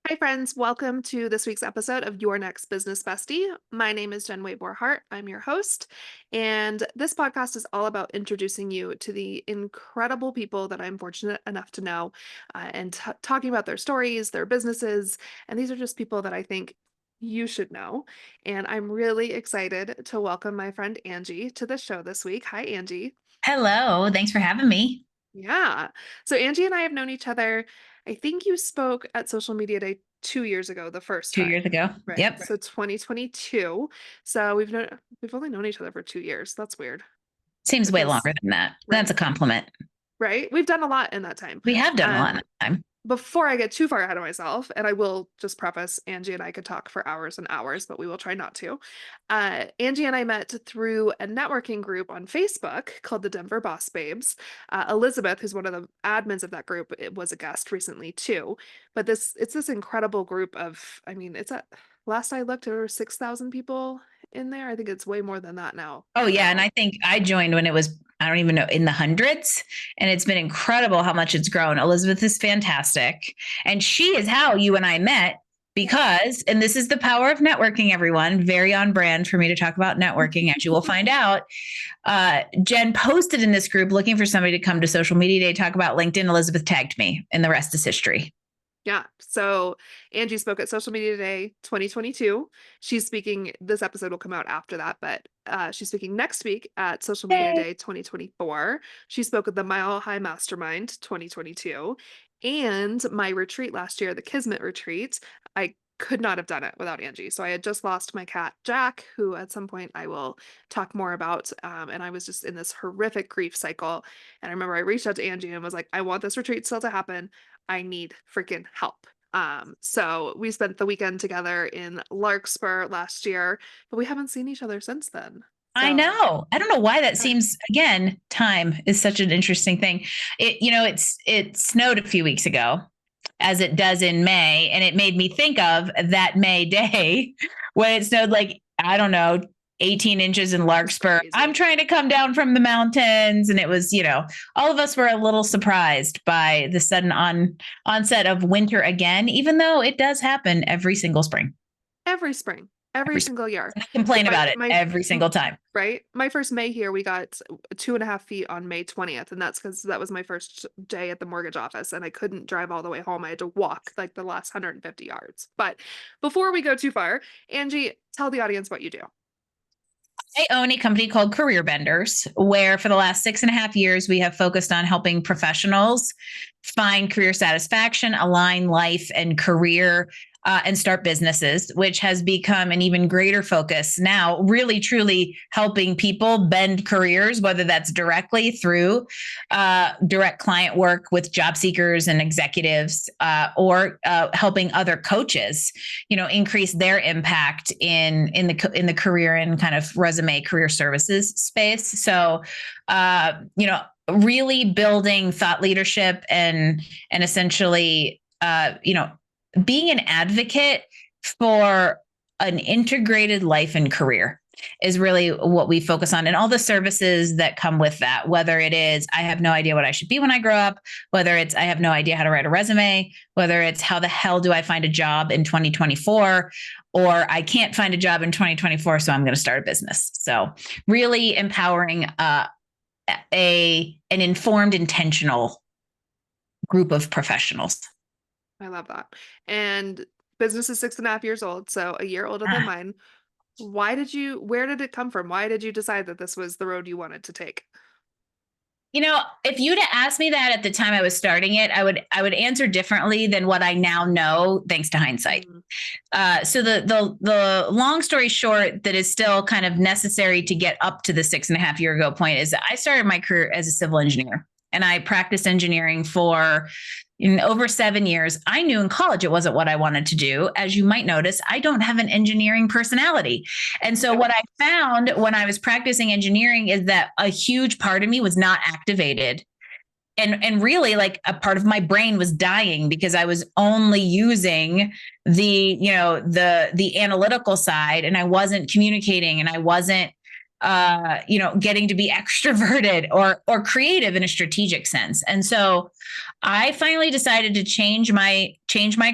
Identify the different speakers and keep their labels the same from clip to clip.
Speaker 1: Hi, friends. Welcome to this week's episode of Your Next Business Bestie. My name is Jen Borhart. I'm your host. And this podcast is all about introducing you to the incredible people that I'm fortunate enough to know and talking about their stories, their businesses. And these are just people that I think you should know. And I'm really excited to welcome my friend Angie to the show this week. Hi, Angie.
Speaker 2: Hello, thanks for having me.
Speaker 1: Yeah. So Angie and I have known each other. I think you spoke at Social Media Day 2 years ago, the first
Speaker 2: 2 years
Speaker 1: time.
Speaker 2: ago.
Speaker 1: Right.
Speaker 2: Yep.
Speaker 1: So 2022. So we've only known each other for 2 years. That's weird.
Speaker 2: Seems
Speaker 1: It
Speaker 2: way
Speaker 1: feels
Speaker 2: longer than that. That's
Speaker 1: right.
Speaker 2: a compliment.
Speaker 1: Right. We've done a lot in that time.
Speaker 2: We have done a lot in
Speaker 1: Um,
Speaker 2: that time.
Speaker 1: before I get too far ahead of myself, and I will just preface, Angie and I could talk for hours and hours, but we will try not to. Angie and I met through a networking group on Facebook called the Denver Boss Babes. Elizabeth, who's one of the admins of that group, was a guest recently too. But it's this incredible group of, I mean, it's a last I looked, there were 6,000 people in there. I think it's way more than that now.
Speaker 2: Oh yeah, and
Speaker 1: So
Speaker 2: I think I joined when it was I don't even know in the hundreds, and it's been incredible how much it's grown. Elizabeth is fantastic, and she is how you and I met because, and this is the power of networking, everyone, very on brand for me to talk about networking, as you will find out. Jen posted in this group looking for somebody to come to Social Media Day, talk about LinkedIn. Elizabeth tagged me, and the rest is history.
Speaker 1: Yeah. So Angie spoke at Social Media Day 2022. She's speaking, this episode will come out after that, but she's speaking next week at Social Media
Speaker 2: Yay.
Speaker 1: Day 2024. She spoke at the Mile High Mastermind 2022 and my retreat last year, the Kismet retreat. I could not have done it without Angie. So I had just lost my cat, Jack, who at some point I will talk more about. And I was just in this horrific grief cycle. And I remember I reached out to Angie and was like, I want this retreat still to happen. I need freaking help. So we spent the weekend together in Larkspur last year, but we haven't seen each other since then.
Speaker 2: I
Speaker 1: So
Speaker 2: know. I don't know why that
Speaker 1: uh,
Speaker 2: seems again, time is such an interesting thing. It snowed a few weeks ago as it does in May, and it made me think of that May day when it snowed like I don't know 18 inches in
Speaker 1: it's
Speaker 2: Larkspur. I'm
Speaker 1: crazy.
Speaker 2: trying to come down from the mountains, and it was, all of us were a little surprised by the sudden onset of winter again, even though it does happen every single spring.
Speaker 1: Every spring, every
Speaker 2: Every spring.
Speaker 1: single year.
Speaker 2: I complain
Speaker 1: My
Speaker 2: about it
Speaker 1: my
Speaker 2: every single time.
Speaker 1: right? My first May here, we got 2.5 feet on May 20th, and that's because that was my first day at the mortgage office, and I couldn't drive all the way home. I had to walk like the last 150 yards. But before we go too far, Angie, tell the audience what you do.
Speaker 2: I own a company called Career Benders, where for the last 6.5 years, we have focused on helping professionals find career satisfaction, align life and career, and start businesses, which has become an even greater focus now, really truly helping people bend careers, whether that's directly through direct client work with job seekers and executives, or helping other coaches, increase their impact in the career and kind of resume career services space. So, really building thought leadership and essentially, being an advocate for an integrated life and career is really what we focus on, and all the services that come with that, whether it is I have no idea what I should be when I grow up, whether it's I have no idea how to write a resume, whether it's how the hell do I find a job in 2024, or I can't find a job in 2024, so I'm going to start a business. So really empowering an informed, intentional group of professionals.
Speaker 1: I love that. And business is 6.5 years old, so a year older than
Speaker 2: Ah.
Speaker 1: mine. Where did it come from? Why did you decide that this was the road you wanted to take?
Speaker 2: If you'd have asked me that at the time I was starting it, I would answer differently than what I now know, thanks to hindsight.
Speaker 1: Mm,
Speaker 2: So the long story short, that is still kind of necessary to get up to the 6.5 year ago point, is that I started my career as a civil engineer, and I practiced engineering for in over 7 years. I knew in college it wasn't what I wanted to do. As you might notice, I don't have an engineering personality. And so
Speaker 1: nope.
Speaker 2: what I found when I was practicing engineering is that a huge part of me was not activated. And really, like, a part of my brain was dying because I was only using the analytical side, and I wasn't communicating, and I wasn't getting to be extroverted or creative in a strategic sense. And so I finally decided to change my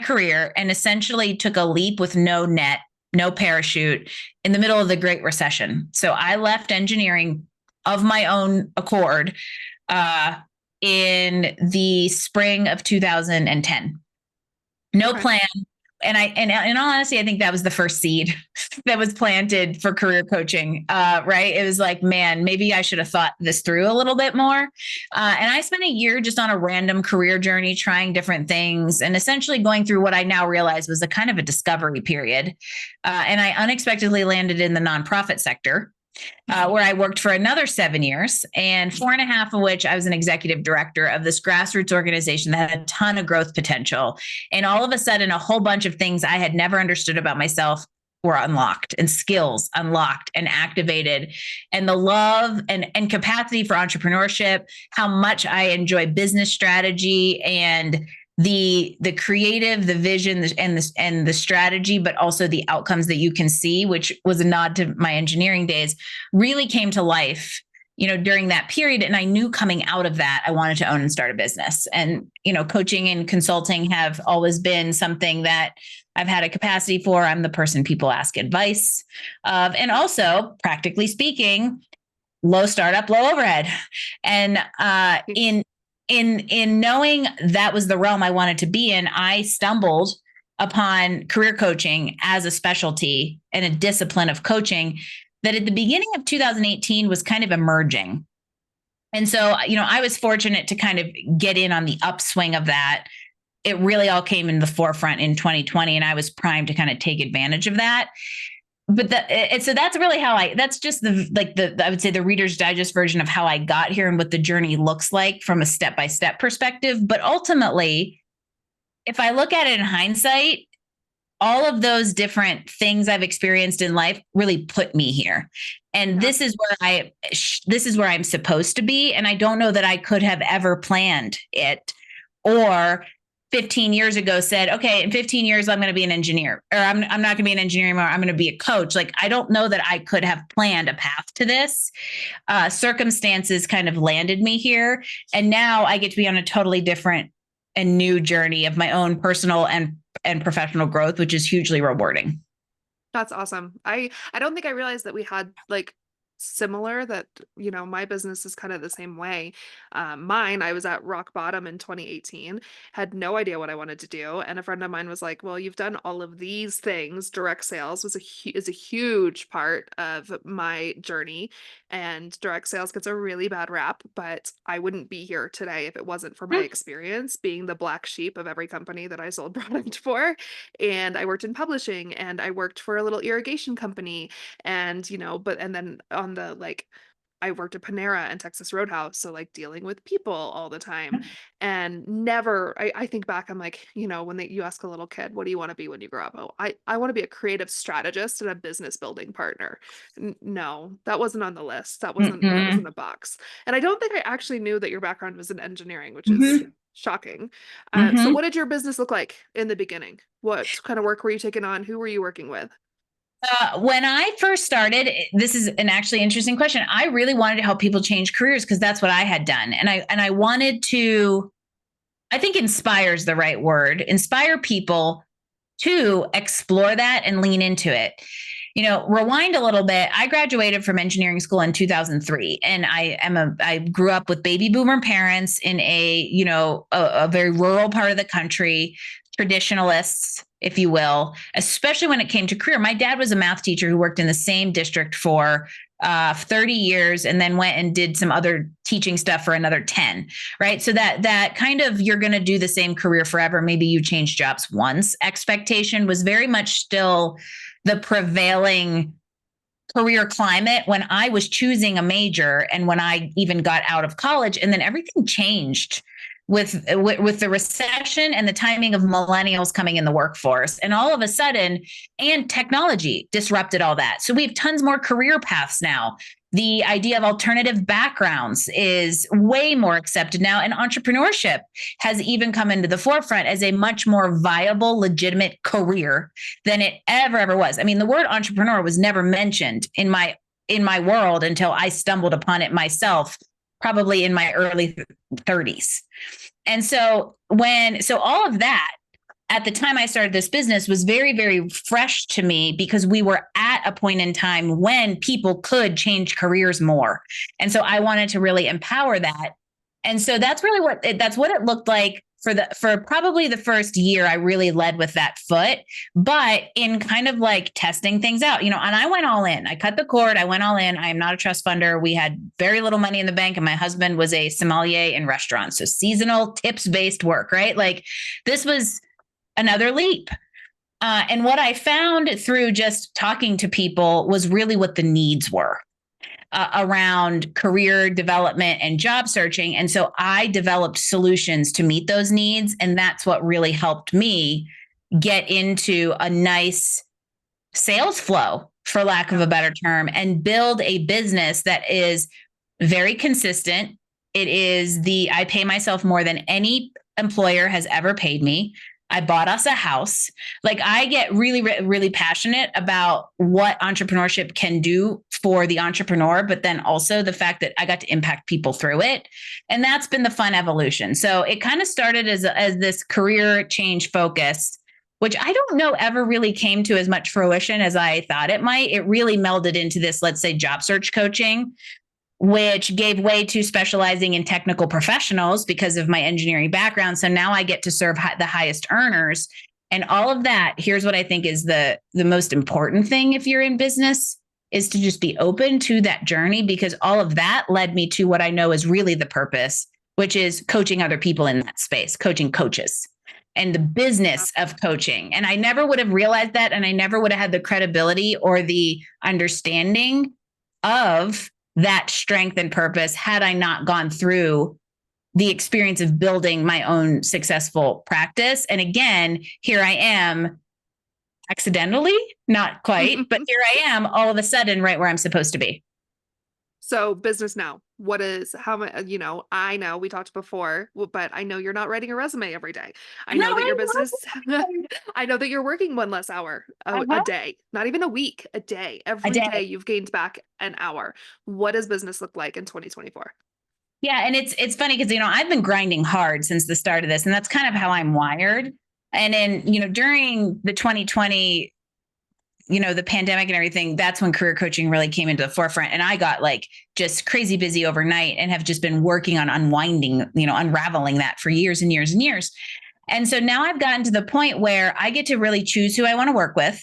Speaker 2: career and essentially took a leap with no net, no parachute in the middle of the Great Recession. So I left engineering of my own accord in the spring of 2010. No
Speaker 1: Okay.
Speaker 2: plan. And in all honesty, I think that was the first seed that was planted for career coaching. Right? It was like, man, maybe I should have thought this through a little bit more. And I spent a year just on a random career journey, trying different things, and essentially going through what I now realize was a kind of a discovery period. And I unexpectedly landed in the nonprofit sector, where I worked for another 7 years, and 4.5 of which I was an executive director of this grassroots organization that had a ton of growth potential. And all of a sudden, a whole bunch of things I had never understood about myself were unlocked, and skills unlocked and activated, and the love and capacity for entrepreneurship, how much I enjoy business strategy and the creative, the vision, and the strategy, but also the outcomes that you can see, which was a nod to my engineering days, really came to life, during that period. And I knew coming out of that, I wanted to own and start a business. And, coaching and consulting have always been something that I've had a capacity for. I'm the person people ask advice of, and also, practically speaking, low startup, low overhead. And in knowing that was the realm I wanted to be in, I stumbled upon career coaching as a specialty and a discipline of coaching that at the beginning of 2018 was kind of emerging. And so, I was fortunate to kind of get in on the upswing of that. It really all came in the forefront in 2020, and I was primed to kind of take advantage of that. But so that's really how that's just I would say the Reader's Digest version of how I got here and what the journey looks like from a step-by-step perspective. But ultimately, if I look at it in hindsight, all of those different things I've experienced in life really put me here. And
Speaker 1: Yeah.
Speaker 2: this is where I'm supposed to be. And I don't know that I could have ever planned it, or 15 years ago said, okay, in 15 years, I'm going to be an engineer, or I'm not going to be an engineer anymore. I'm going to be a coach. Like, I don't know that I could have planned a path to this. Circumstances kind of landed me here. And now I get to be on a totally different and new journey of my own personal and professional growth, which is hugely rewarding.
Speaker 1: That's awesome. I don't think I realized that we had like similar, that my business is kind of the same way. Mine, I was at rock bottom in 2018, had no idea what I wanted to do, and a friend of mine was like, well, you've done all of these things. Direct sales is a huge part of my journey, and direct sales gets a really bad rap, but I wouldn't be here today if it wasn't for my experience being the black sheep of every company that I sold product for. And I worked in publishing, and I worked for a little irrigation company, and and then on the like, I worked at Panera and Texas Roadhouse, so like dealing with people all the time. And never, I think back, I'm like, when you ask a little kid, what do you want to be when you grow up? Oh, I want to be a creative strategist and a business building partner. No, that wasn't on the list. That wasn't a box. And I don't think I actually knew that your background was in engineering, which is
Speaker 2: Mm-hmm.
Speaker 1: shocking. So
Speaker 2: Mm-hmm.
Speaker 1: what did your business look like in the beginning? What kind of work were you taking on? Who were you working with?
Speaker 2: When I first started, this is an actually interesting question. I really wanted to help people change careers because that's what I had done, and I wanted to. I think inspire is the right word. Inspire people to explore that and lean into it. Rewind a little bit. I graduated from engineering school in 2003, and I grew up with baby boomer parents in a very rural part of the country, traditionalists, if you will, especially when it came to career. My dad was a math teacher who worked in the same district for 30 years and then went and did some other teaching stuff for another 10, right? So that kind of, you're going to do the same career forever. Maybe you change jobs once expectation was very much still the prevailing career climate when I was choosing a major and when I even got out of college. And then everything changed with the recession and the timing of millennials coming in the workforce. And all of a sudden, and technology disrupted all that. So we have tons more career paths now. The idea of alternative backgrounds is way more accepted now. And entrepreneurship has even come into the forefront as a much more viable, legitimate career than it ever was. I mean, the word entrepreneur was never mentioned in my in my world until I stumbled upon it myself, probably in my early 30s. And so all of that at the time I started this business was very, very fresh to me because we were at a point in time when people could change careers more. And so I wanted to really empower that. And so that's really that's what it looked like for probably the first year. I really led with that foot, but in kind of like testing things out, and I went all in. I cut the cord. I went all in. I am not a trust funder. We had very little money in the bank, and my husband was a sommelier in restaurants. So seasonal tips based work, right? Like this was another leap. And what I found through just talking to people was really what the needs were around career development and job searching. And so I developed solutions to meet those needs. And that's what really helped me get into a nice sales flow, for lack of a better term, and build a business that is very consistent. I pay myself more than any employer has ever paid me. I bought us a house. Like I get really, really passionate about what entrepreneurship can do for the entrepreneur, but then also the fact that I got to impact people through it. And that's been the fun evolution. So it kind of started as this career change focus, which I don't know ever really came to as much fruition as I thought it might. It really melded into this, let's say, job search coaching, which gave way to specializing in technical professionals because of my engineering background. So now I get to serve the highest earners. And all of that, here's what I think is the most important thing if you're in business, is to just be open to that journey, because all of that led me to what I know is really the purpose, which is coaching other people in that space, coaching coaches and the business of coaching. And I never would have realized that. And I never would have had the credibility or the understanding of that strength and purpose had I not gone through the experience of building my own successful practice. And again, here I am accidentally, not quite, but here I am all of a sudden right where I'm supposed to be.
Speaker 1: So business now, I know we talked before, but I know you're not writing a resume every day. I
Speaker 2: I'm
Speaker 1: know
Speaker 2: not
Speaker 1: that your
Speaker 2: right.
Speaker 1: business, I know that you're working one less hour a day, not even a week, a day.
Speaker 2: A
Speaker 1: Every day
Speaker 2: day.
Speaker 1: you've gained back an hour. What does business look like in 2024?
Speaker 2: Yeah. And it's funny because, I've been grinding hard since the start of this, and that's kind of how I'm wired. And then, during the 2020, the pandemic and everything, that's when career coaching really came into the forefront. And I got like just crazy busy overnight and have just been working on unraveling that for years and years and years. And so now I've gotten to the point where I get to really choose who I want to work with.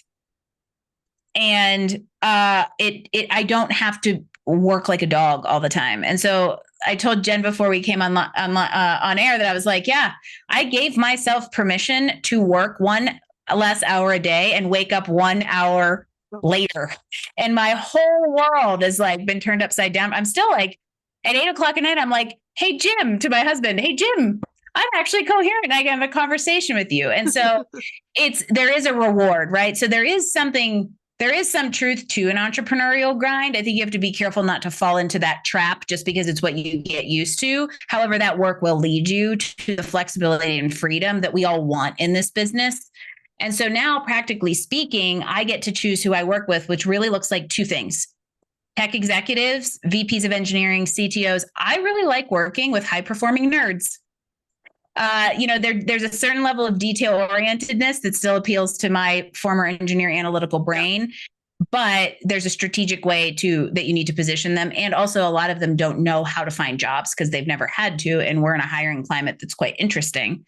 Speaker 2: And I don't have to work like a dog all the time. And so I told Jen before we came on air that I was like, yeah, I gave myself permission to work one less hour a day and wake up 1 hour later. And my whole world has like been turned upside down. I'm still like at 8:00 at night, I'm like, hey, Jim, to my husband, hey, Jim, I'm actually coherent. I can have a conversation with you. And so there is a reward, right? So there is some truth to an entrepreneurial grind. I think you have to be careful not to fall into that trap just because it's what you get used to. However, that work will lead you to the flexibility and freedom that we all want in this business. And so now, practically speaking, I get to choose who I work with, which really looks like two things: tech executives, VPs of engineering, CTOs. I really like working with high performing nerds. There's a certain level of detail orientedness that still appeals to my former engineer analytical brain, but there's a strategic way that you need to position them. And also a lot of them don't know how to find jobs because they've never had to. And we're in a hiring climate that's quite interesting.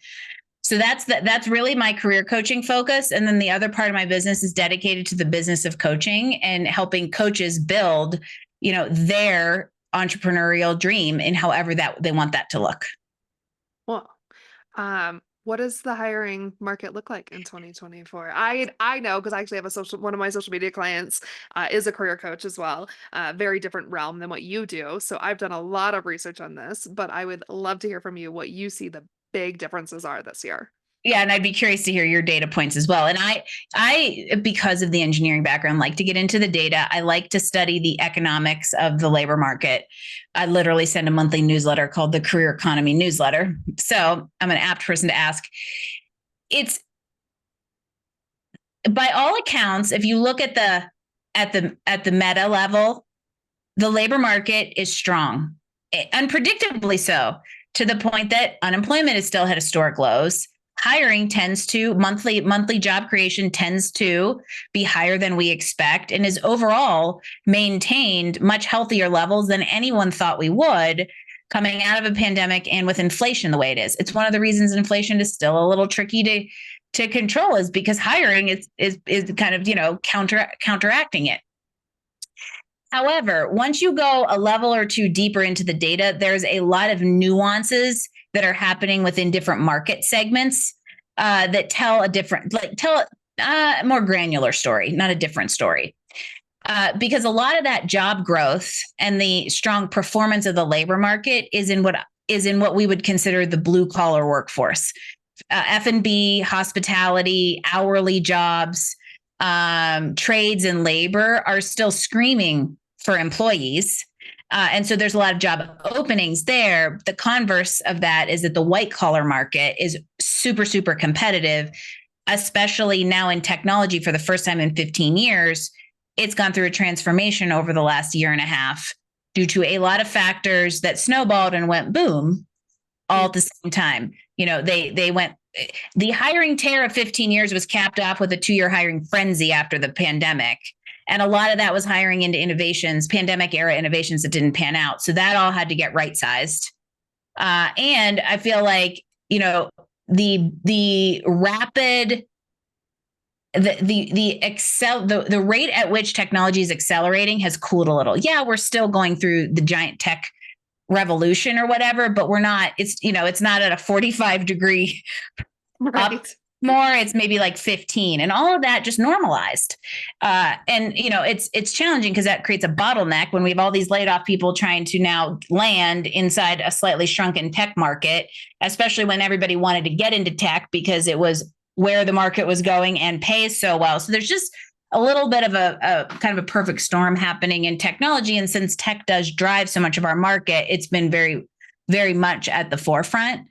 Speaker 2: So that's really my career coaching focus. And then the other part of my business is dedicated to the business of coaching and helping coaches build, their entrepreneurial dream in however that they want that to look.
Speaker 1: Well, what does the hiring market look like in 2024? I know because I actually have one of my social media clients is a career coach as well. Very different realm than what you do. So I've done a lot of research on this, but I would love to hear from you what you see the big differences are this year.
Speaker 2: Yeah, and I'd be curious to hear your data points as well. And I, because of the engineering background, like to get into the data. I like to study the economics of the labor market. I literally send a monthly newsletter called the Career Economy Newsletter. So I'm an apt person to ask. It's, by all accounts, if you look at the meta level, the labor market is strong, unpredictably so, to the point that unemployment is still at historic lows. Hiring tends to monthly job creation tends to be higher than we expect, and is overall maintained much healthier levels than anyone thought we would coming out of a pandemic, and with inflation the way it is. It's one of the reasons inflation is still a little tricky to control, is because hiring is kind of, counteracting it. However, once you go a level or two deeper into the data, there's a lot of nuances that are happening within different market segments that tell a more granular story, not a different story. Because a lot of that job growth and the strong performance of the labor market is in what we would consider the blue collar workforce. F&B, hospitality, hourly jobs, trades and labor are still screaming for employees. And so there's a lot of job openings there. The converse of that is that the white collar market is super, super competitive, especially now in technology. For the first time in 15 years, it's gone through a transformation over the last year and a half due to a lot of factors that snowballed and went boom all at the same time. The hiring tear of 15 years was capped off with a 2-year hiring frenzy after the pandemic. And a lot of that was hiring into innovations, pandemic era innovations that didn't pan out. So that all had to get right sized. And I feel like, the rapid, the rate at which technology is accelerating has cooled a little. Yeah, we're still going through the giant tech revolution or whatever, but we're not, it's not at a 45-degree
Speaker 1: Right.
Speaker 2: up more. It's maybe like 15, and all of that just normalized. And it's challenging because that creates a bottleneck when we have all these laid off people trying to now land inside a slightly shrunken tech market, especially when everybody wanted to get into tech because it was where the market was going and pays so well. So there's just a little bit of a kind of a perfect storm happening in technology. And since tech does drive so much of our market, it's been very, very much at the forefront.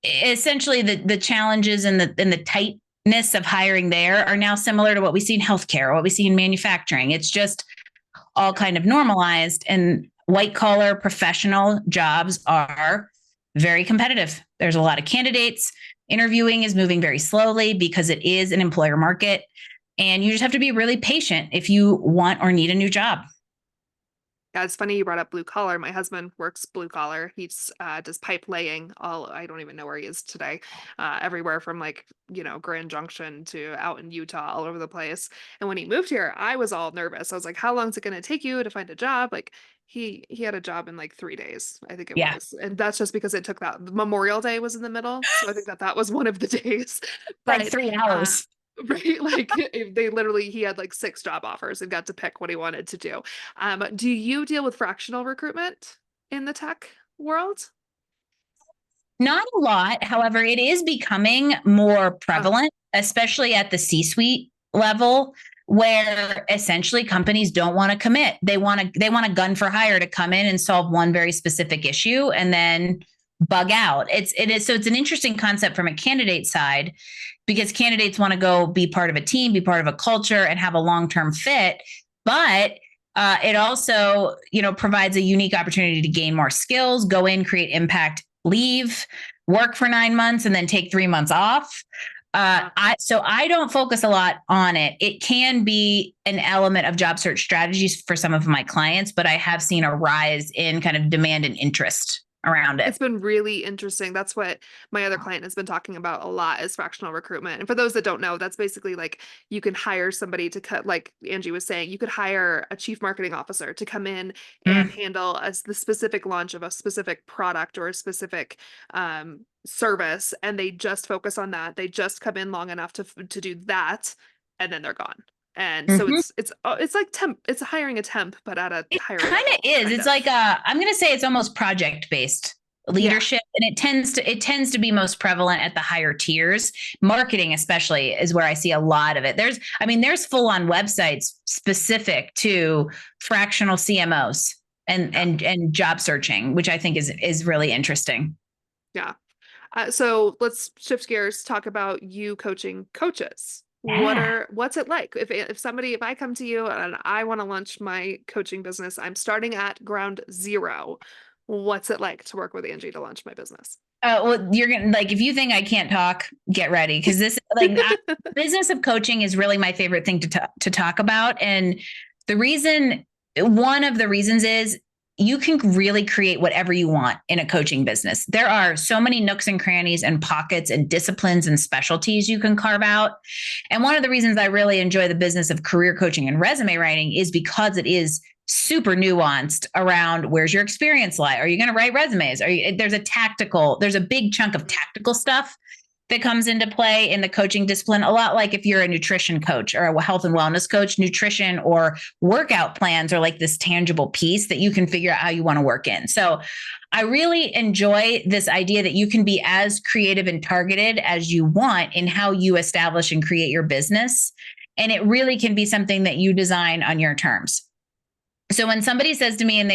Speaker 2: Essentially, the challenges and the tightness of hiring there are now similar to what we see in healthcare, what we see in manufacturing. It's just all kind of normalized, and white collar professional jobs are very competitive. There's a lot of candidates. Interviewing is moving very slowly because it is an employer market, and you just have to be really patient if you want or need a new job.
Speaker 1: Yeah, it's funny you brought up blue collar. My husband works blue collar. He's does pipe laying. I don't even know where he is today. Everywhere from Grand Junction to out in Utah, all over the place. And when he moved here, I was all nervous. I was like, "How long is it going to take you to find a job?" Like he had a job in like 3 days, I think it
Speaker 2: Yeah,
Speaker 1: was, and that's just because it took that Memorial Day was in the middle, so I think that was one of the days.
Speaker 2: like
Speaker 1: But
Speaker 2: 3 hours.
Speaker 1: right, like he had like 6 job offers and got to pick what he wanted to do. Do you deal with fractional recruitment in the tech world?
Speaker 2: Not a lot. However, it is becoming more
Speaker 1: Oh,
Speaker 2: prevalent, especially at the C-suite level, where essentially companies don't want to commit. They want a gun for hire to come in and solve one very specific issue and then bug out. It's an interesting concept from a candidate side, because candidates want to go be part of a team, be part of a culture, and have a long-term fit. But it also, provides a unique opportunity to gain more skills, go in, create impact, leave, work for 9 months, and then take 3 months off. I don't focus a lot on it. It can be an element of job search strategies for some of my clients, but I have seen a rise in kind of demand and interest around it.
Speaker 1: it's been really interesting. That's what my other client has been talking about a lot, is fractional recruitment. And for those that don't know, that's basically like you can hire somebody to cut, like Angie was saying, you could hire a chief marketing officer to come in and
Speaker 2: Mm.
Speaker 1: handle the specific launch of a specific product or a specific service, and they just focus on that. They just come in long enough to do that, and then they're gone. And so
Speaker 2: Mhm.
Speaker 1: it's like it's hiring a temp, but at a
Speaker 2: It
Speaker 1: higher
Speaker 2: kind of
Speaker 1: level,
Speaker 2: is.
Speaker 1: kind
Speaker 2: It's
Speaker 1: of.
Speaker 2: like I'm going to say it's almost project based
Speaker 1: Yeah.
Speaker 2: leadership, and it tends to be most prevalent at the higher tiers. Marketing especially is where I see a lot of it. There's full on websites specific to fractional CMOs and
Speaker 1: Yeah.
Speaker 2: and job searching, which I think is really interesting.
Speaker 1: Yeah. So let's shift gears, talk about you coaching coaches.
Speaker 2: Yeah.
Speaker 1: What's it like? If I come to you and I want to launch my coaching business, I'm starting at ground zero. What's it like to work with Angie to launch my business?
Speaker 2: Well, you're gonna like if you think I can't talk, get ready because this business of coaching is really my favorite thing to talk about. And the reason, one of the reasons is you can really create whatever you want in a coaching business. There are so many nooks and crannies and pockets and disciplines and specialties you can carve out. And one of the reasons I really enjoy the business of career coaching and resume writing is because it is super nuanced around where's your experience lie? Are you going to write resumes? There's a big chunk of tactical stuff that comes into play in the coaching discipline. A lot like if you're a nutrition coach or a health and wellness coach, nutrition or workout plans are like this tangible piece that you can figure out how you want to work in. So I really enjoy this idea that you can be as creative and targeted as you want in how you establish and create your business. And it really can be something that you design on your terms. So when somebody says to me and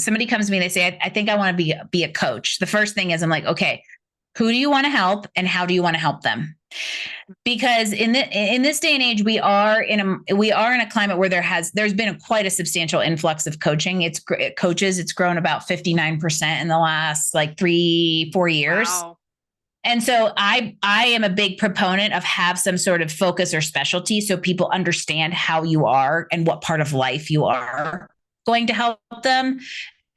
Speaker 2: somebody comes to me and they say, I think I want to be a coach. The first thing is I'm like, okay, who do you want to help and how do you want to help them? Because in this day and age, we are in a climate where there's been quite a substantial influx of coaching. It's grown about 59% in the last like 3-4 years.
Speaker 1: Wow.
Speaker 2: And so I am a big proponent of have some sort of focus or specialty so people understand how you are and what part of life you are going to help them.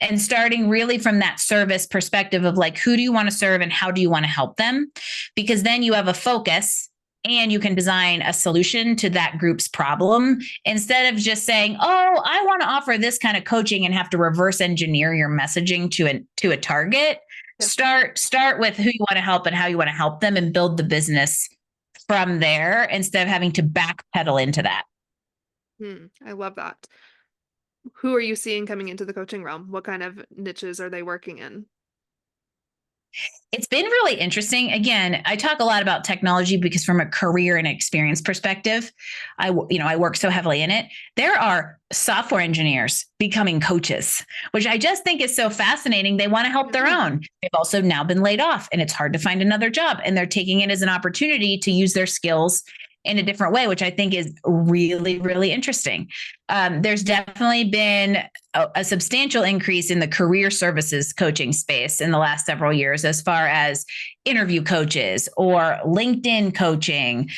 Speaker 2: And starting really from that service perspective of like, who do you want to serve and how do you want to help them? Because then you have a focus and you can design a solution to that group's problem instead of just saying, oh, I want to offer this kind of coaching and have to reverse engineer your messaging to a target.
Speaker 1: Yeah.
Speaker 2: Start with who you want to help and how you want to help them and build the business from there instead of having to backpedal into that.
Speaker 1: I love that. Who are you seeing coming into the coaching realm? What kind of niches are they working in?
Speaker 2: It's been really interesting. Again, I talk a lot about technology because from a career and experience perspective, I work so heavily in it. There are software engineers becoming coaches, which I just think is so fascinating. They want to help their own. They've also now been laid off and it's hard to find another job. And they're taking it as an opportunity to use their skills in a different way, which I think is really, really interesting. There's definitely been a substantial increase in the career services coaching space in the last several years, as far as interview coaches or LinkedIn coaching.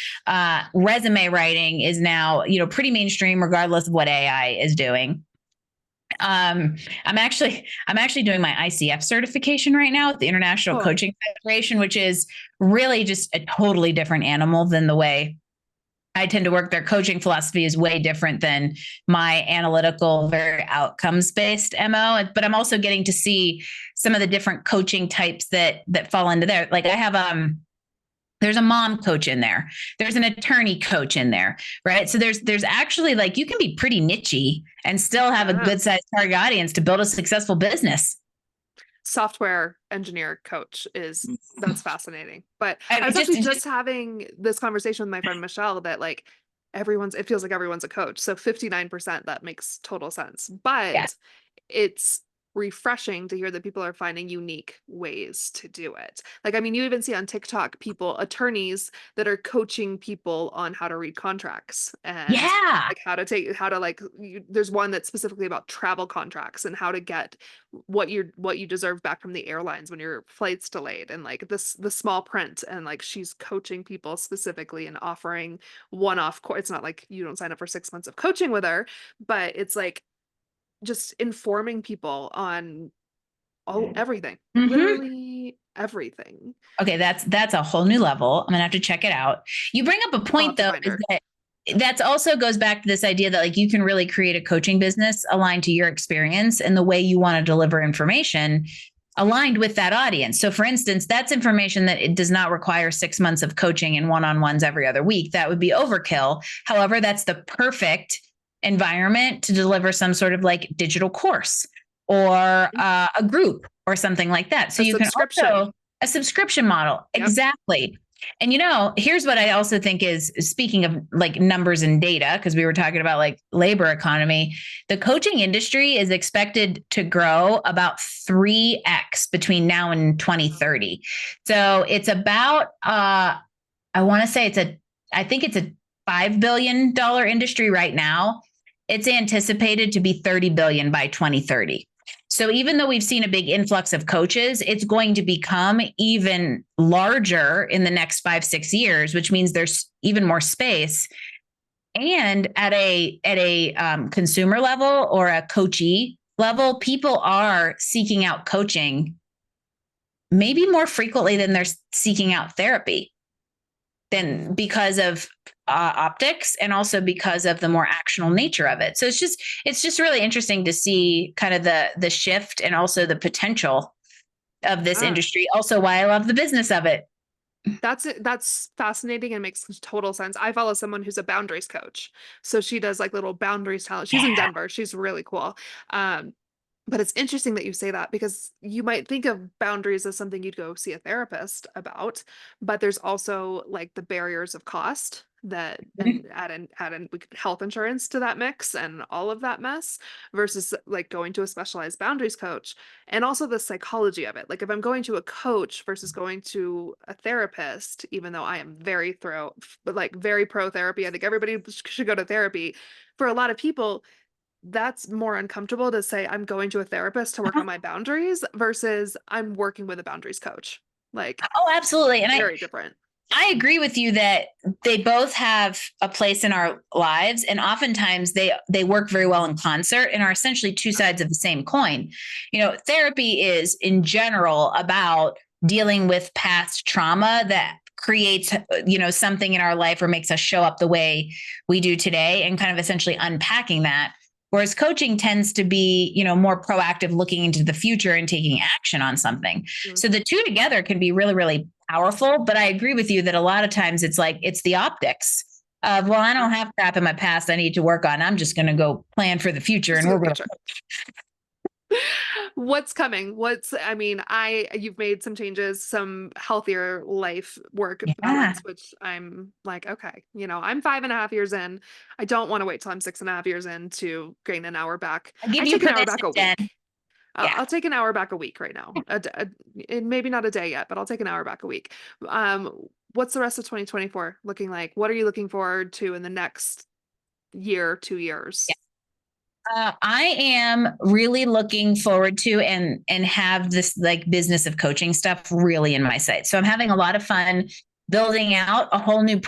Speaker 2: Resume writing is now, pretty mainstream, regardless of what AI is doing. I'm actually doing my ICF certification right now at the International Coaching Federation, which is really just a totally different animal than the way I tend to work. Their coaching philosophy is way different than my analytical, very outcomes based MO. But I'm also getting to see some of the different coaching types that fall into there. Like I have there's a mom coach in there. There's an attorney coach in there, right? So there's actually like you can be pretty nichey and still have a good sized target audience to build a successful business.
Speaker 1: Software engineer coach that's fascinating. But I was actually just having this conversation with my friend Michelle that like it feels like everyone's a coach. So 59%, that makes total sense. But it's refreshing to hear that people are finding unique ways to do it. Like, I mean, you even see on TikTok attorneys that are coaching people on how to read contracts and like there's one that's specifically about travel contracts and how to get what you deserve back from the airlines when your flight's delayed and like the small print, and like she's coaching people specifically and offering one-off it's not like you don't sign up for 6 months of coaching with her, but it's like just informing people on everything, literally everything.
Speaker 2: Okay, that's a whole new level. I'm gonna have to check it out. You bring up a point though, is that also goes back to this idea that like you can really create a coaching business aligned to your experience and the way you want to deliver information aligned with that audience. So for instance, that's information that it does not require 6 months of coaching and one-on-ones every other week. That would be overkill. However, that's the perfect environment to deliver some sort of like digital course or a group or something like that. So you can also a subscription model. Yep. Exactly. And here's what I also think is, speaking of like numbers and data, because we were talking about like labor economy, the coaching industry is expected to grow about 3x between now and 2030. So it's about, I want to say it's a I think it's a $5 billion industry right now. It's anticipated to be 30 billion by 2030. So even though we've seen a big influx of coaches, it's going to become even larger in the next 5, 6 years, which means there's even more space. And at a consumer level or a coachee level, people are seeking out coaching maybe more frequently than they're seeking out therapy, then because of optics and also because of the more actional nature of it. So it's just really interesting to see kind of the shift and also the potential of this
Speaker 1: Ah,
Speaker 2: industry. Also, why I love the business of it.
Speaker 1: that's fascinating and makes total sense. I follow someone who's a boundaries coach. So she does like little boundaries talent. She's in
Speaker 2: Yeah.
Speaker 1: Denver. She's really cool. Um, But it's interesting that you say that because you might think of boundaries as something you'd go see a therapist about, but there's also like the barriers of cost that and add in we could health insurance to that mix and all of that mess versus like going to a specialized boundaries coach and also the psychology of it. Like if I'm going to a coach versus going to a therapist, even though I am very pro therapy, I think everybody should go to therapy. For a lot of people, that's more uncomfortable to say I'm going to a therapist to work on my boundaries versus I'm working with a boundaries coach. Like
Speaker 2: Oh, absolutely. And
Speaker 1: very different.
Speaker 2: I agree with you that they both have a place in our lives, and oftentimes they work very well in concert and are essentially two sides of the same coin. Therapy is in general about dealing with past trauma that creates something in our life or makes us show up the way we do today, and kind of essentially unpacking that. Whereas coaching tends to be, more proactive, looking into the future and taking action on something.
Speaker 1: Mhm.
Speaker 2: So the two together can be really, really powerful. But I agree with you that a lot of times it's the optics of, well, I don't have crap in my past I need to work on. I'm just going to go plan for the future.
Speaker 1: Just
Speaker 2: And
Speaker 1: for
Speaker 2: we're
Speaker 1: the
Speaker 2: going
Speaker 1: future. What's coming? You've made some changes, some healthier life work
Speaker 2: to, yeah,
Speaker 1: balance, which I'm like, okay, I'm 5.5 years in. I don't want to wait till I'm 6.5 years in to gain an hour back.
Speaker 2: I'll give
Speaker 1: I
Speaker 2: you
Speaker 1: take an
Speaker 2: for
Speaker 1: hour
Speaker 2: this
Speaker 1: back a
Speaker 2: at 10.
Speaker 1: week.
Speaker 2: Yeah.
Speaker 1: I'll take an hour back a week right now. And maybe not a day yet, but I'll take an hour back a week. What's the rest of 2024 looking like? What are you looking forward to in the next year, 2 years?
Speaker 2: I am really looking forward to and have this like business of coaching stuff really in my sight. So I'm having a lot of fun building out a whole new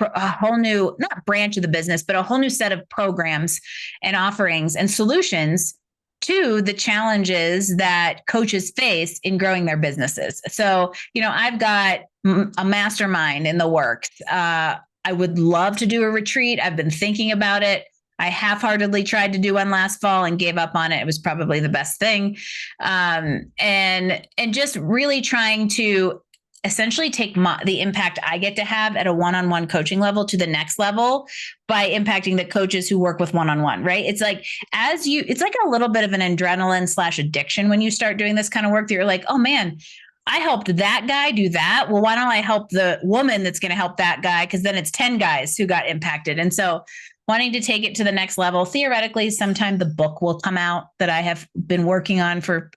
Speaker 2: not branch of the business, but a whole new set of programs and offerings and solutions to the challenges that coaches face in growing their businesses. So, I've got a mastermind in the works. I would love to do a retreat. I've been thinking about it. I half-heartedly tried to do one last fall and gave up on it. It was probably the best thing, and just really trying to essentially take the impact I get to have at a one-on-one coaching level to the next level by impacting the coaches who work with one-on-one. Right? It's like it's like a little bit of an adrenaline/addiction when you start doing this kind of work. That you're like, oh man, I helped that guy do that. Well, why don't I help the woman that's going to help that guy? Because then it's 10 guys who got impacted. And so wanting to take it to the next level, theoretically, sometime the book will come out that I have been working on for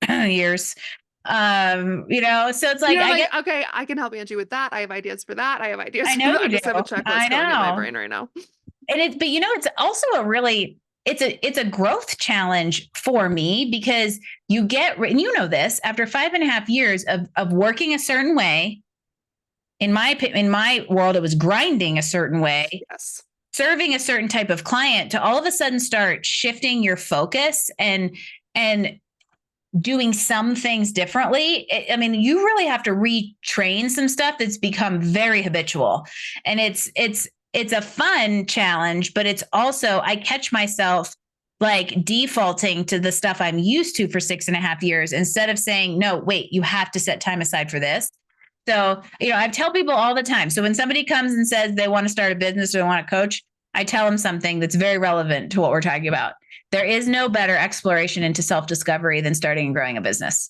Speaker 2: years. So it's like,
Speaker 1: You're
Speaker 2: I
Speaker 1: like,
Speaker 2: guess
Speaker 1: okay, I can help Angie with that. I have ideas for that. I have ideas
Speaker 2: I
Speaker 1: for
Speaker 2: know
Speaker 1: that. I
Speaker 2: you do.
Speaker 1: just have a checklist
Speaker 2: I
Speaker 1: going in my
Speaker 2: know.
Speaker 1: brain right now.
Speaker 2: But it's also it's a growth challenge for me because and this after 5.5 years of working a certain way. In my world, it was grinding a certain way,
Speaker 1: Yes.
Speaker 2: serving a certain type of client, to all of a sudden start shifting your focus and doing some things differently. I mean, you really have to retrain some stuff that's become very habitual. And it's a fun challenge, but it's also, I catch myself like defaulting to the stuff I'm used to for 6.5 years instead of saying, no, wait, you have to set time aside for this. So, I tell people all the time. So when somebody comes and says they want to start a business or they want to coach, I tell them something that's very relevant to what we're talking about. There is no better exploration into self-discovery than starting and growing a business.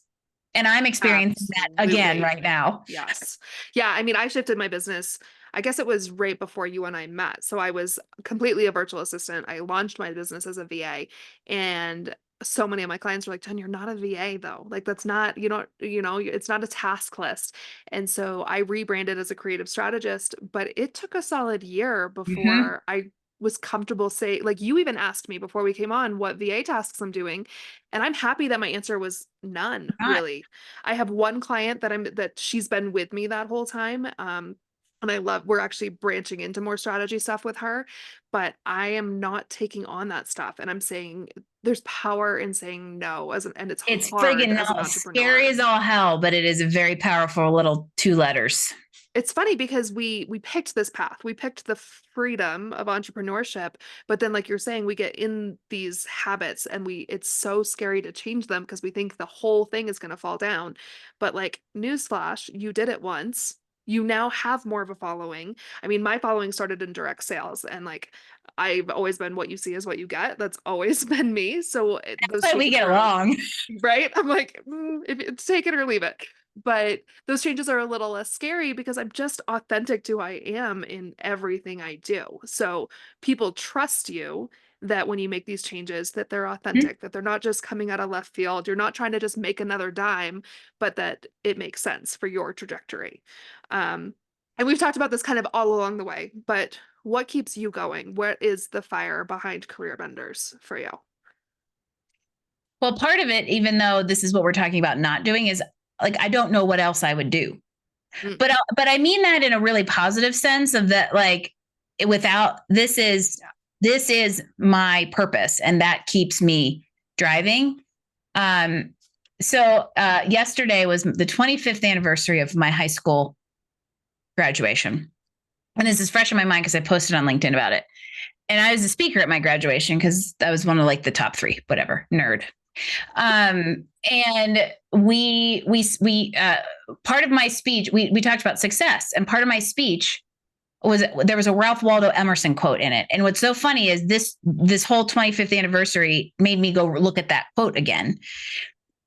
Speaker 2: And I'm experiencing that again
Speaker 1: Absolutely.
Speaker 2: right now.
Speaker 1: Yes. Yeah. I mean, I shifted my business. I guess it was right before you and I met. So I was completely a virtual assistant. I launched my business as a VA and so many of my clients are like, "Jen, you're not a VA though. Like that's not, it's not a task list." And so I rebranded as a creative strategist, but it took a solid year
Speaker 2: Mhm.
Speaker 1: before I was comfortable say like you even asked me before we came on what VA tasks I'm doing, and I'm happy that my answer was none,
Speaker 2: Not.
Speaker 1: really. I have one client that she's been with me that whole time. And we're actually branching into more strategy stuff with her, but I am not taking on that stuff. And I'm saying there's power in saying no and it's
Speaker 2: It's
Speaker 1: hard
Speaker 2: friggin'
Speaker 1: as an
Speaker 2: scary
Speaker 1: entrepreneur.
Speaker 2: as all hell, but it is a very powerful little two letters.
Speaker 1: It's funny because we picked this path. We picked the freedom of entrepreneurship, but then like you're saying, we get in these habits and we it's so scary to change them because we think the whole thing is going to fall down. But like newsflash, you did it once. You now have more of a following. I mean, my following started in direct sales and like I've always been what you see is what you get. That's always been me. So those
Speaker 2: That's why we
Speaker 1: changes
Speaker 2: get
Speaker 1: are
Speaker 2: along.
Speaker 1: right. I'm like, if it's take it or leave it. But those changes are a little less scary because I'm just authentic to who I am in everything I do. So people trust you that when you make these changes, that they're authentic, that they're not just coming out of left field. You're not trying to just make another dime, but that it makes sense for your trajectory. Um, and we've talked about this kind of all along the way, but what keeps you going? What is the fire behind career benders for you?
Speaker 2: Well, part of it, even though this is what we're talking about not doing, is like I don't know what else I would do.
Speaker 1: Mm,
Speaker 2: But I mean that in a really positive sense of that, like without
Speaker 1: yeah.
Speaker 2: this is my purpose, and that keeps me driving. Um, Yesterday was the 25th anniversary of my high school graduation, and this is fresh in my mind because I posted on LinkedIn about it. And I was a speaker at my graduation because I was one of like the top three, whatever, nerd. And part of my speech, we talked about success, and part of my speech was there was a Ralph Waldo Emerson quote in it. And what's so funny is this whole 25th anniversary made me go look at that quote again.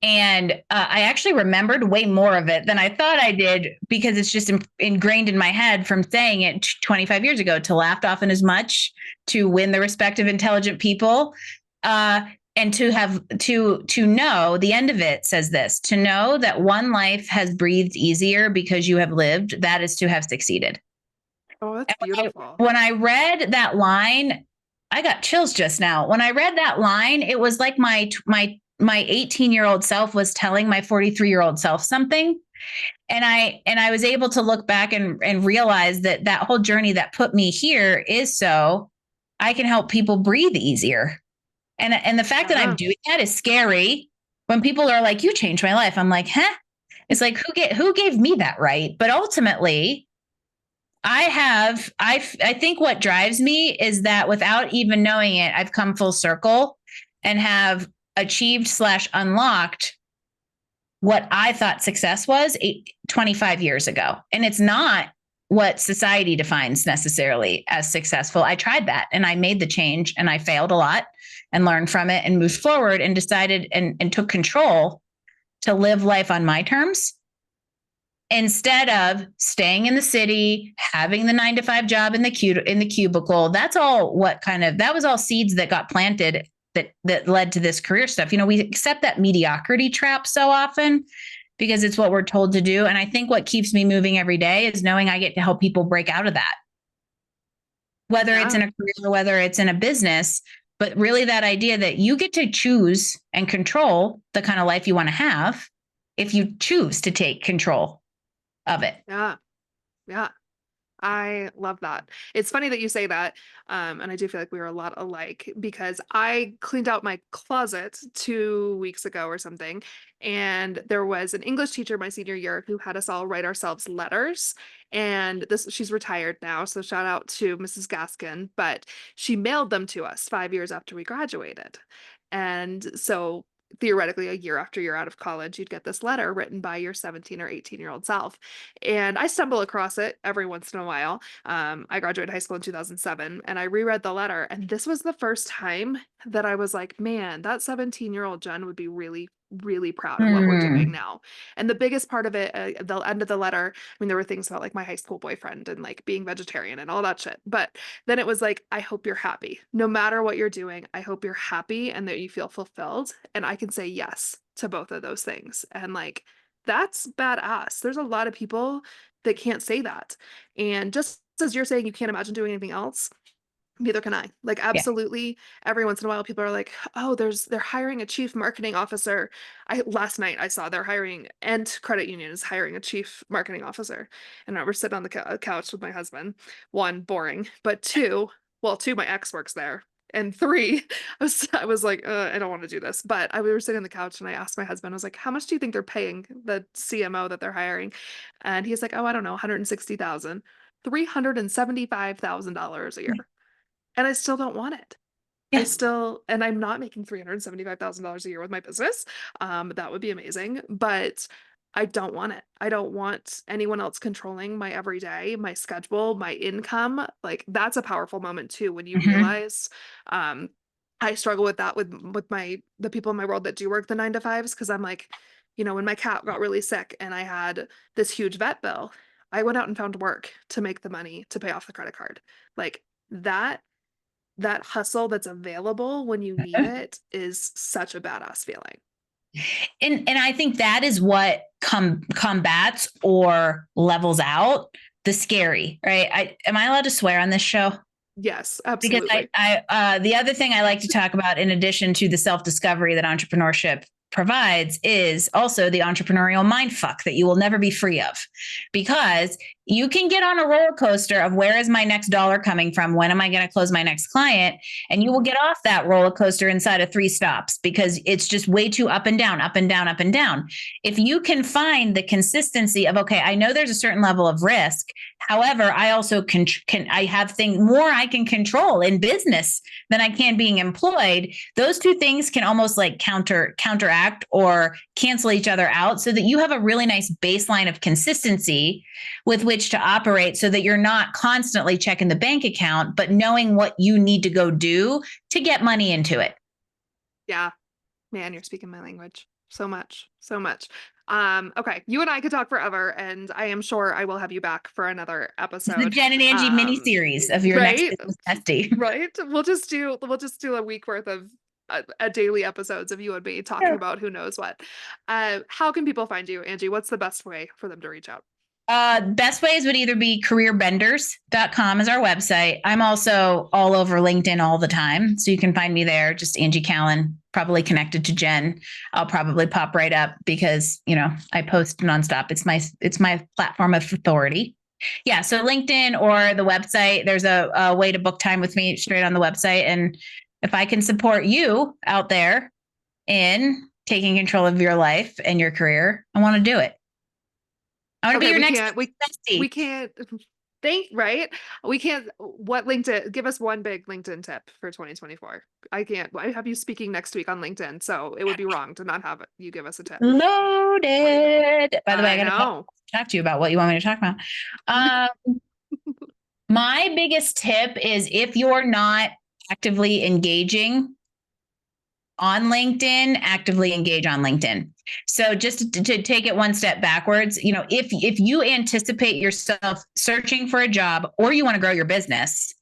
Speaker 2: And I actually remembered way more of it than I thought I did because it's just ingrained in my head from saying it 25 years ago to laugh often as much, to win the respect of intelligent people, and to know the end of it says this: to know that one life has breathed easier because you have lived, that is to have succeeded.
Speaker 1: Oh, that's
Speaker 2: And
Speaker 1: beautiful.
Speaker 2: when I read that line, I got chills just now. When I read that line, it was like my 18-year-old self was telling my 43-year-old self something. And I was able to look back and realize that that whole journey that put me here is so I can help people breathe easier. And the fact that I'm
Speaker 1: Yeah.
Speaker 2: doing that is scary. When people are like, "You changed my life," I'm like, "Huh?" It's like who gave me that right? But ultimately, I think what drives me is that without even knowing it, I've come full circle and have achieved slash unlocked what I thought success was 25 years ago. And it's not what society defines necessarily as successful. I tried that and I made the change and I failed a lot and learned from it and moved forward and decided and took control to live life on my terms instead of staying in the city, having the 9 to 5 job in the cubicle. That's all that was all seeds that got planted that led to this career stuff. We accept that mediocrity trap so often because it's what we're told to do. And I think what keeps me moving every day is knowing I get to help people break out of that, whether it's
Speaker 1: Yeah.
Speaker 2: in a career or whether it's in a business. But really, that idea that you get to choose and control the kind of life you want to have if you choose to take control of it.
Speaker 1: Yeah. Yeah. I love that. It's funny that you say that. And I do feel like we were a lot alike because I cleaned out my closet 2 weeks ago or something. And there was an English teacher my senior year who had us all write ourselves letters. And she's retired now. So shout out to Mrs. Gaskin, but she mailed them to us 5 years after we graduated. And so theoretically, a year after you're out of college, you'd get this letter written by your 17 or 18-year-old self. And I stumble across it every once in a while. I graduated high school in 2007 and I reread the letter. And this was the first time that I was like, man, that 17-year-old Jen would be really really proud of what we're doing
Speaker 2: Mm.
Speaker 1: now. And the biggest part of it, the end of the letter, I mean, there were things about like my high school boyfriend and like being vegetarian and all that shit. But then it was like, I hope you're happy. No matter what you're doing, I hope you're happy and that you feel fulfilled. And I can say yes to both of those things. And like, that's badass. There's a lot of people that can't say that. And just as you're saying, you can't imagine doing anything else, neither can I. Like,
Speaker 2: Yeah.
Speaker 1: absolutely, every once in a while, people are like, "Oh, they're hiring a chief marketing officer." I last night I saw they're hiring, and credit union is hiring a chief marketing officer, and I was sitting on the couch with my husband. One, boring, but two, well, two, my ex works there, and three, I was like, I don't want to do this. But we were sitting on the couch, and I asked my husband, I was like, "How much do you think they're paying the CMO that they're hiring?" And he's like, "Oh, I don't know, 160,000." $375,000 a year. And I still don't want it.
Speaker 2: Yeah.
Speaker 1: And I'm not making $375,000 a year with my business. That would be amazing, but I don't want it. I don't want anyone else controlling my everyday, my schedule, my income. Like, that's a powerful moment too, when you
Speaker 2: Hmm.
Speaker 1: realize, um, I struggle with that with the people in my world that do work the 9 to 5s, because I'm like, when my cat got really sick and I had this huge vet bill, I went out and found work to make the money to pay off the credit card. Like, that that hustle that's available when you need it is such a badass feeling.
Speaker 2: And I think that is what combats or levels out the scary, right? Am I allowed to swear on this show?
Speaker 1: Yes,
Speaker 2: Because
Speaker 1: absolutely.
Speaker 2: the other thing I like to talk about, in addition to the self discovery that entrepreneurship provides, is also the entrepreneurial mind fuck that you will never be free of, because you can get on a roller coaster of where is my next dollar coming from? When am I going to close my next client? And you will get off that roller coaster inside of 3 stops because it's just way too up and down, up and down, up and down. If you can find the consistency of, okay, I know there's a certain level of risk. However, I also can I have things more I can control in business than I can being employed. Those two things can almost like counteract or cancel each other out, so that you have a really nice baseline of consistency with which to operate, so that you're not constantly checking the bank account, but knowing what you need to go do to get money into it.
Speaker 1: Yeah, man, you're speaking my language. So much, so much. Okay, you and I could talk forever, and I am sure I will have you back for another
Speaker 2: It's the
Speaker 1: episode.
Speaker 2: Jen and Angie mini series of your next
Speaker 1: Right?
Speaker 2: business bestie.
Speaker 1: Right? We'll just do a week worth of a daily episodes of you and me talking about who knows what. How can people find you, Angie? What's the best way for them to reach out?
Speaker 2: Best ways would either be careerbenders.com is our website. I'm also all over LinkedIn all the time. So you can find me there, just Angie Callen, probably connected to Jen. I'll probably pop right up because, I post nonstop. It's my platform of authority. Yeah. So LinkedIn or the website, there's a way to book time with me straight on the website. And if I can support you out there in taking control of your life and your career, I want to do it. I want to be
Speaker 1: Okay,
Speaker 2: your
Speaker 1: we
Speaker 2: next
Speaker 1: can't we
Speaker 2: bestie.
Speaker 1: can't think, right? We can't. What LinkedIn, give us one big LinkedIn tip for 2024. I can't. I have you speaking next week on LinkedIn, so it would be wrong to not have you give us a tip.
Speaker 2: Loaded. By the way, I
Speaker 1: I
Speaker 2: got to
Speaker 1: know.
Speaker 2: talk to you about what you want me to talk about. My biggest tip is, if you're not actively engaging on LinkedIn, actively engage on LinkedIn. So just to take it one step backwards, if you anticipate yourself searching for a job or you want to grow your business,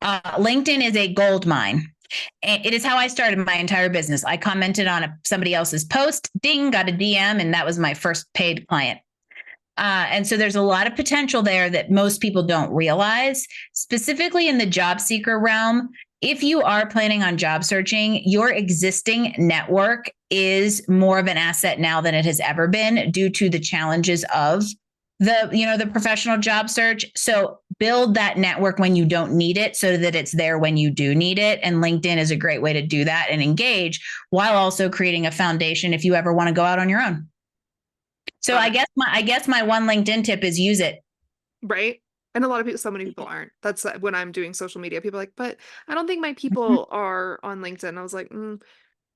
Speaker 2: LinkedIn is a gold mine. It is how I started my entire business. I commented on somebody else's post, ding, got a DM, and that was my first paid client. And so there's a lot of potential there that most people don't realize, specifically in the job seeker realm. If you are planning on job searching, your existing network is more of an asset now than it has ever been, due to the challenges of the professional job search. So build that network when you don't need it, so that it's there when you do need it. And LinkedIn is a great way to do that and engage, while also creating a foundation if you ever want to go out on your own. So
Speaker 1: Love
Speaker 2: I
Speaker 1: it.
Speaker 2: guess my one LinkedIn tip is use it.
Speaker 1: Right? And a lot of people, so many people aren't. That's when I'm doing social media. People are like, but I don't think my
Speaker 2: Mhm.
Speaker 1: people are on LinkedIn. I was like,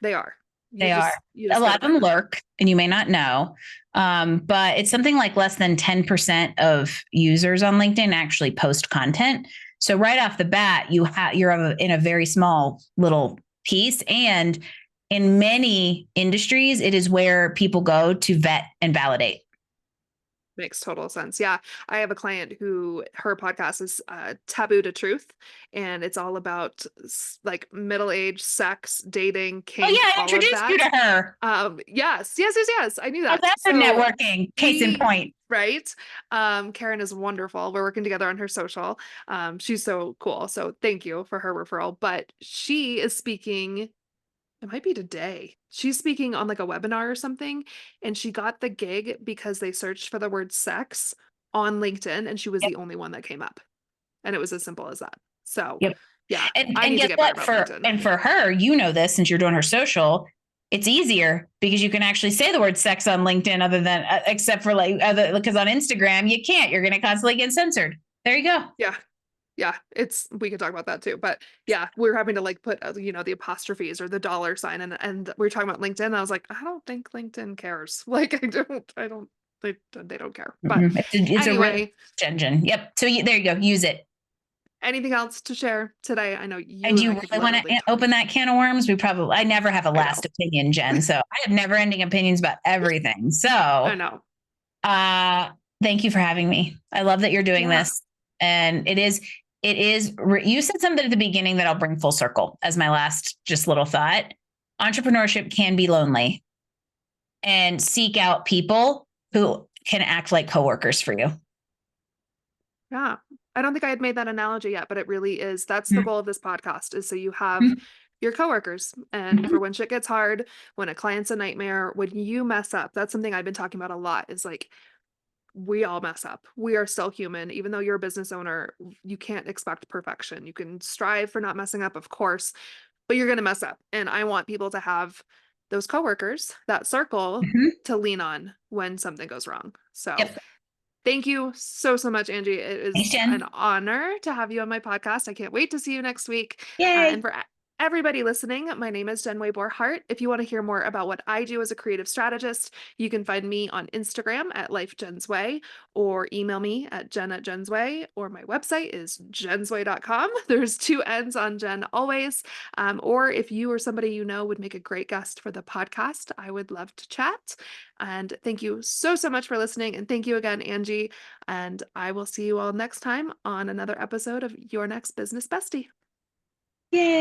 Speaker 1: they are. You
Speaker 2: They are.
Speaker 1: just you
Speaker 2: A
Speaker 1: just got to
Speaker 2: lot of
Speaker 1: find
Speaker 2: them
Speaker 1: them.
Speaker 2: lurk, and you may not know. But it's something like less than 10% of users on LinkedIn actually post content. So right off the bat, you're in a very small little piece, and in many industries, it is where people go to vet and validate.
Speaker 1: Makes total sense. Yeah. I have a client who her podcast is Taboo to Truth, and it's all about like middle age, sex, dating,
Speaker 2: Oh
Speaker 1: kink,
Speaker 2: yeah, I
Speaker 1: all of
Speaker 2: introduced you
Speaker 1: that.
Speaker 2: to her.
Speaker 1: Yes. I knew
Speaker 2: How's
Speaker 1: that.
Speaker 2: that for
Speaker 1: So
Speaker 2: networking? Case in
Speaker 1: we,
Speaker 2: point.
Speaker 1: right? Karen is wonderful. We're working together on her social. She's so cool. So thank you for her referral. But she is speaking, it might be today. She's speaking on like a webinar or something, and she got the gig because they searched for the word sex on LinkedIn, and she was
Speaker 2: Yep.
Speaker 1: the only one that came up. And it was as simple as that. So,
Speaker 2: Yep.
Speaker 1: yeah,
Speaker 2: And
Speaker 1: I need to
Speaker 2: guess
Speaker 1: get better
Speaker 2: what?
Speaker 1: about LinkedIn.
Speaker 2: For her, you know this since you're doing her social, it's easier because you can actually say the word sex on LinkedIn other than except for like other because on Instagram you can't. You're going to constantly get censored. There you go.
Speaker 1: Yeah. Yeah, it's we could talk about that too. But yeah, we're having to like put the apostrophes or the dollar sign, and we were talking about LinkedIn. And I was like, I don't think LinkedIn cares. Like I don't they don't care. But
Speaker 2: It's a real
Speaker 1: anyway,
Speaker 2: engine. Yep. So there you go. Use it.
Speaker 1: anything else to share today? I know
Speaker 2: And
Speaker 1: you
Speaker 2: do
Speaker 1: and
Speaker 2: you
Speaker 1: I could
Speaker 2: really want
Speaker 1: literally
Speaker 2: to
Speaker 1: talk.
Speaker 2: open that can of worms? I never have a
Speaker 1: I
Speaker 2: last
Speaker 1: know.
Speaker 2: opinion, Jen. So I have never ending opinions about everything.
Speaker 1: I
Speaker 2: So
Speaker 1: know.
Speaker 2: uh, thank you for having me. I love that you're doing
Speaker 1: Yeah.
Speaker 2: this. And you said something at the beginning that I'll bring full circle as my last just little thought. Entrepreneurship can be lonely and seek out people who can act like coworkers for you.
Speaker 1: Yeah. I don't think I had made that analogy yet, but it really is. That's the goal of this podcast is so you have your coworkers. And for
Speaker 2: Mhm.
Speaker 1: when shit gets hard, when a client's a nightmare, when you mess up, that's something I've been talking about a lot is like we all mess up. We are still human. Even though you're a business owner, you can't expect perfection. You can strive for not messing up, of course, but you're going to mess up. And I want people to have those coworkers, that circle
Speaker 2: Mhm.
Speaker 1: to lean on when something goes wrong. So
Speaker 2: Yep.
Speaker 1: thank you so much, Angie. It
Speaker 2: Thanks,
Speaker 1: is an
Speaker 2: Jen.
Speaker 1: honor to have you on my podcast. I can't wait to see you next week. And
Speaker 2: Yay.
Speaker 1: for everybody listening, my name is Jen Borhart. If you want to hear more about what I do as a creative strategist, you can find me on Instagram at LifeJensWay or email me at jen@jensway, or my website is jensway.com. There's two N's on Jen always. Or if you or somebody you know would make a great guest for the podcast, I would love to chat. And thank you so much for listening. And thank you again, Angie. And I will see you all next time on another episode of Your Next Business Bestie.
Speaker 2: Yay.